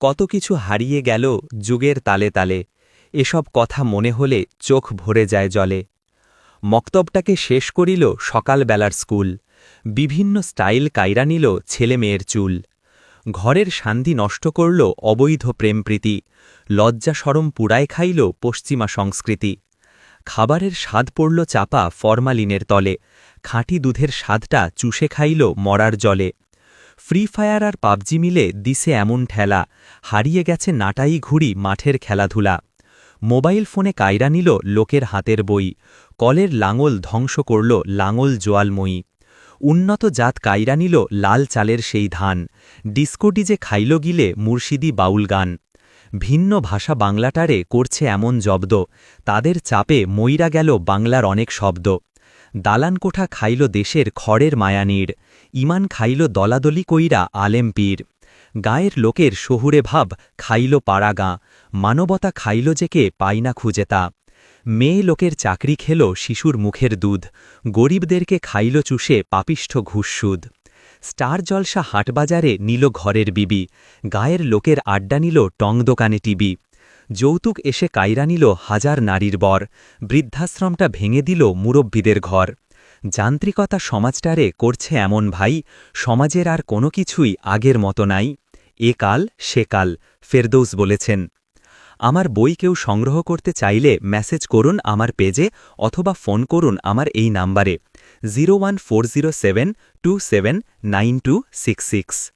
কত কিছু হারিয়ে গেল যুগের তালে তালে, এসব কথা মনে হলে চোখ ভরে যায় জলে। মক্তবটাকে শেষ করিল সকালবেলার স্কুল, বিভিন্ন স্টাইল কাইরা নিল ছেলে মেয়ের চুল। ঘরের শান্তি নষ্ট করল অবৈধ প্রেমপ্রীতি, লজ্জা শরম পুড়ায় খাইল পশ্চিমা সংস্কৃতি। খাবারের স্বাদ পড়ল চাপা ফরমালিনের তলে, খাঁটি দুধের স্বাদটা চুষে খাইল মরার জলে। ফ্রি ফায়ার আর পাবজি মিলে দিছে এমন ঠেলা, হারিয়ে গেছে নাটাই ঘুড়ি মাঠের খেলাধুলা। মোবাইল ফোনে কায়রা নিল লোকের হাতের বই, কলের লাঙল ধ্বংস করল লাঙল জোয়ালময়ী। উন্নত জাত কায়রা নিল লাল চালের সেই ধান, ডিস্কো ডিজে খাইল গিলে মুর্শিদি বাউল গান। ভিন্ন ভাষা বাংলাটারে করছে এমন জব্দ, তাদের চাপে মইরা গেল বাংলার অনেক শব্দ। দালান কোঠা খাইল দেশের খড়ের মায়ানীড়, ইমান খাইল দলাদলি কইরা আলেম পীর। গায়ের লোকের শহুরে ভাব খাইল পাড়া গাঁ, মানবতা খাইল যে কে পায় না খুঁজে তা। মেয়ে লোকের চাকরি খেল শিশুর মুখের দুধ, গরিবদেরকে খাইল চুষে পাপিষ্ঠ ঘুষসুদ। স্টার জলসা হাটবাজারে নিল ঘরের বিবি, গায়ের লোকের আড্ডা নিল টং দোকানে টিবি। যৌতুক এসে কায়রা নিল হাজার নারীর বর, বৃদ্ধাশ্রমটা ভেঙে দিল মুরব্বীদের ঘর। যান্ত্রিকতা সমাজটারে করছে এমন ভাই, সমাজের আর কোনো কিছুই আগের মতো নাই। এ কাল সে কাল, ফেরদৌস বলেছেন। আমার বই কেউ সংগ্রহ করতে চাইলে মেসেজ করুন আমার পেজে, অথবা ফোন করুন আমার এই নাম্বারে 01407279266।